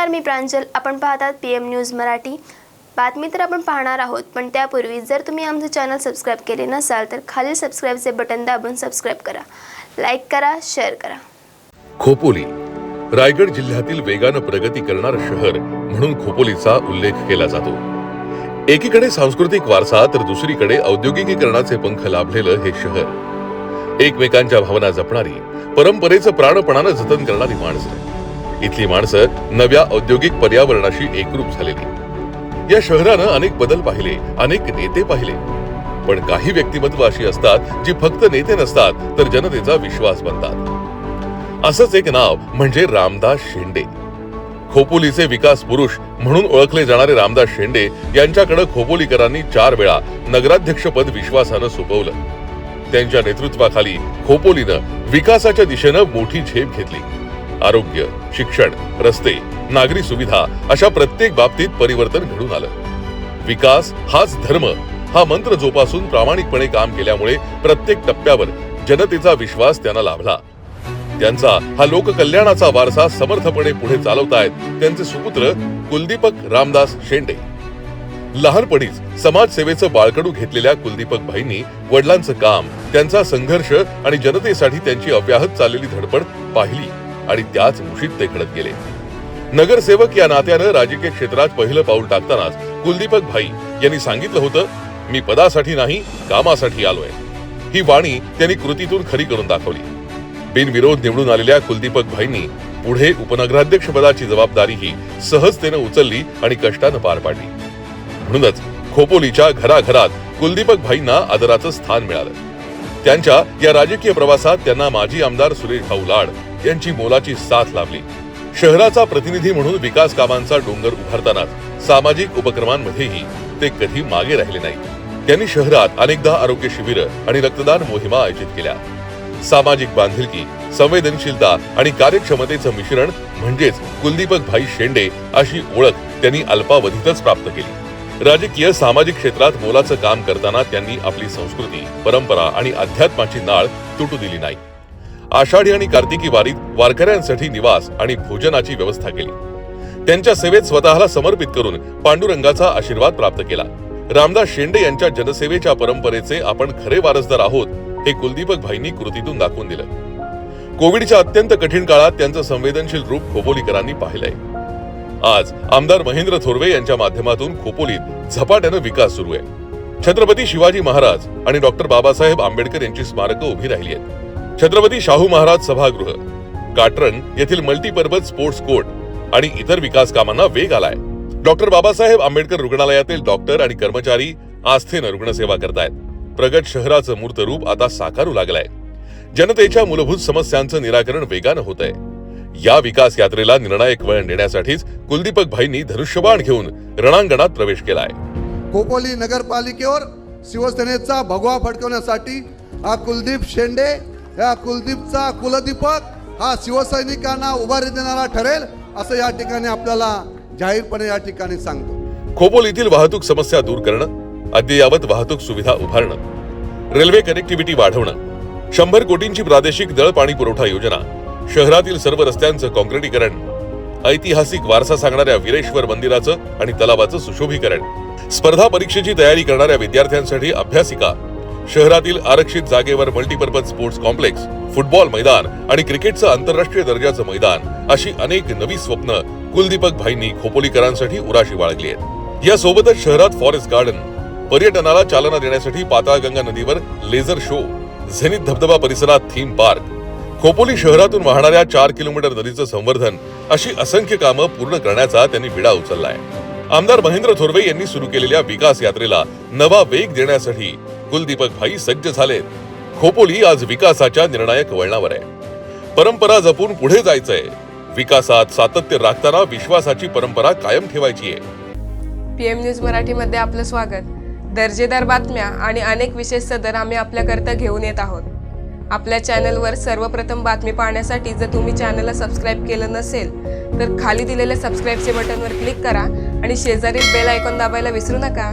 मी प्रांजल. आपण पाहतात PM news Marathi. बातमी तर आपण पाहणार आहोत, पण त्यापूर्वी जर तुम्ही आमचे चॅनल सबस्क्राइब केले नसाल तर खाली सबस्क्राइबचे बटन दाबून सबस्क्राइब करा, लाईक करा, शेअर करा. खोपोली रायगड जिल्ह्यातील वेगाने प्रगती करणारे शहर म्हणून खोपोलीचा उल्लेख केला जातो. एकीकडे सांस्कृतिक वारसा तर दुसरीकडे औद्योगिकीकरणाचे पंख लाभलेलं हे शहर. एकमेकांच्या भावना जपणारी, परंपरेचं प्राणपणाने जतन करणारी माणसं. इथली माणसं नव्या औद्योगिक पर्यावरणाशी एकरूप झालेली. या शहरानं अनेक बदल पाहिले, अनेक नेते पाहिले, पण काही व्यक्तिमत्व अशी असतात जी फक्त नेते नसतात तर जनतेचा विश्वास बनतात. असंच एक नाव म्हणजे रामदास शेंडे. खोपोलीचे विकास पुरुष म्हणून ओळखले जाणारे रामदास शेंडे यांच्याकडे खोपोलीकरांनी 4 वेळा नगराध्यक्षपद विश्वासानं सोपवलं. त्यांच्या नेतृत्वाखाली खोपोलीनं विकासाच्या दिशेनं मोठी झेप घेतली. आरोग्य, शिक्षण, रस्ते, नागरी सुविधा अशा प्रत्येक बाबतीत परिवर्तन घडून आलं. विकास हाच धर्म हा मंत्र जोपासून प्रामाणिकपणे काम केल्यामुळे प्रत्येक टप्प्यावर जनतेचा विश्वास त्यांना लाभला. त्यांचा हा लोककल्याणाचा वारसा समर्थपणे पुढे चालवतायत त्यांचे सुपुत्र कुलदीपक रामदास शेंडे. लहानपणीच समाजसेवेचं बाळकडू घेतलेल्या कुलदीपक भाईंनी वडिलांचं काम, त्यांचा संघर्ष आणि जनतेसाठी त्यांची अव्याहत चाललेली धडपड पाहिली आणि त्याच मुशीत ते घडत गेले. नगरसेवक या नात्यानं राजकीय क्षेत्रात पहिलं पाऊल टाकतानाच कुलदीपक भाई यांनी सांगितलं होतं, मी पदासाठी नाही, कामासाठी आलोय. ही वाणी त्यांनी कृतीतून खरी करून दाखवली. बिनविरोध निवडून आलेल्या कुलदीपक भाईंनी पुढे उपनगराध्यक्ष पदाची जबाबदारीही सहजतेनं उचलली आणि कष्टानं पार पाडली. म्हणूनच खोपोलीच्या घराघरात कुलदीपक भाईंना आदराचं स्थान मिळालं. त्यांच्या या राजकीय प्रवासात त्यांना माजी आमदार सुरेश भाऊ लाड यांची मोलाची साथ लाभली. शहराचा प्रतिनिधी म्हणून विकास कामांचा डोंगर उभारतानाच सामाजिक उपक्रमांमध्येही ते कधी मागे राहिले नाहीत. त्यांनी शहरात अनेकदा आरोग्य शिबिरं आणि रक्तदान मोहिमा आयोजित केल्या. सामाजिक बांधिलकी, संवेदनशीलता आणि कार्यक्षमतेचं मिश्रण म्हणजेच कुलदीपक भाई शेंडे अशी ओळख त्यांनी अल्पावधीतच प्राप्त केली. राजकीय सामाजिक क्षेत्रात मोलाचं काम करताना त्यांनी आपली संस्कृती, परंपरा आणि अध्यात्माची नाळ तुटू दिली नाही. आषाढी आणि कार्तिकी वारीत वारकऱ्यांसाठी निवास आणि भोजनाची व्यवस्था केली. त्यांच्या सेवेत स्वतःला समर्पित करून पांडुरंगाचा आशीर्वाद प्राप्त केला. रामदास शेंडे यांच्या जनसेवेच्या परंपरेचे आपण खरे वारसदार आहोत हे कुलदीपक भाईंनी कृतीतून दाखवून दिलं. कोविडच्या अत्यंत कठीण काळात त्यांचं संवेदनशील रूप खोपोलीकरांनी पाहिलंय. आज आमदार महेंद्र थोरवे यांच्या माध्यमातून खोपोलीत झपाट्यानं विकास सुरू आहे. छत्रपती शिवाजी महाराज आणि डॉक्टर बाबासाहेब आंबेडकर यांची स्मारकं उभी राहिली आहेत. छत्रपती शाहू महाराज सभागृह, काटरंग येथील मल्टीपर्पज स्पोर्ट्स कोर्ट आणि इतर विकास कामांना वेग आलाय. डॉक्टर बाबासाहेब आंबेडकर रुग्णालयातील डॉक्टर आणि कर्मचारी आस्थेनं रुग्णसेवा करतायत. प्रगत शहराचं मूर्त रूप आता साकारू लागलंय. जनतेच्या मूलभूत समस्यांचं निराकरण वेगानं होत आहे. या विकास यात्रेला निर्णायक वळण देण्यासाठीच कुलदीपक भाईंनी धनुष्यबाण घेऊन रणांगणात प्रवेश केलाय. खोपोली नगरपालिकेवर शिवसेनेचा भगवा फडकवण्यासाठी हा कुलदीप शेंडे, या कुलदीपचा कुलदीपक हा शिवसैनिकांना उभारी देणारा ठरेल असं या ठिकाणी आपल्याला जाहीरपणे या ठिकाणी सांगतो. खोपोलीतील वाहतूक समस्या दूर करणं, अद्ययावत वाहतूक सुविधा उभारणं, रेल्वे कनेक्टिव्हिटी वाढवणं, 100 कोटींची प्रादेशिक दळ पाणी पुरवठा योजना, शहरातील सर्व रस्त्यांचं काँक्रिटीकरण, ऐतिहासिक वारसा सांगणाऱ्या वीरेश्वर मंदिराचं आणि तलावाचं सुशोभीकरण, स्पर्धा परीक्षेची तयारी करणाऱ्या विद्यार्थ्यांसाठी अभ्यासिका, शहरातील आरक्षित जागेवर मल्टीपर्पज स्पोर्ट्स कॉम्प्लेक्स, फुटबॉल मैदान आणि क्रिकेटचं आंतरराष्ट्रीय दर्जाचं मैदान अशी अनेक नवी स्वप्न कुलदीपक भाईंनी खोपोलीकरांसाठी उराशी बाळगली आहेत. यासोबतच शहरात फॉरेस्ट गार्डन, पर्यटनाला चालना देण्यासाठी पाताळगंगा नदीवर लेझर शो, झेनिथ धबधबा परिसरात थीम पार्क, खोपोली शहरातून वाहणाऱ्या 4 किलोमीटर नदीचं संवर्धन अशी असंख्य कामं पूर्ण करण्याचा त्यांनी विडा उचललाय. आमदार महेंद्र थोरवे यांनी सुरू केलेल्या विकास यात्रेला नवा वेग देण्यासाठी कुलदीपक भाई सज्ज झालेत. खोपोली आज विकासाच्या निर्णायक वळणावर आहे. परंपरा जपून पुढे जायचंय. विकासात सातत्य राखताना विश्वासाची परंपरा कायम ठेवायची आहे. PM न्यूज मराठीमध्ये आपलं स्वागत. दर्जेदार बातम्या आणि अनेक विशेष सदर आम्ही आपल्याकरता घेऊन येत आहोत. आपल्या चॅनलवर सर्वप्रथम बातमी पाहण्यासाठी जर तुम्ही चॅनलला सबस्क्राईब केलं नसेल तर खाली दिलेल्या सबस्क्राईबचे बटनवर क्लिक करा आणि शेजारील बेल आयकॉन दाबायला विसरू नका.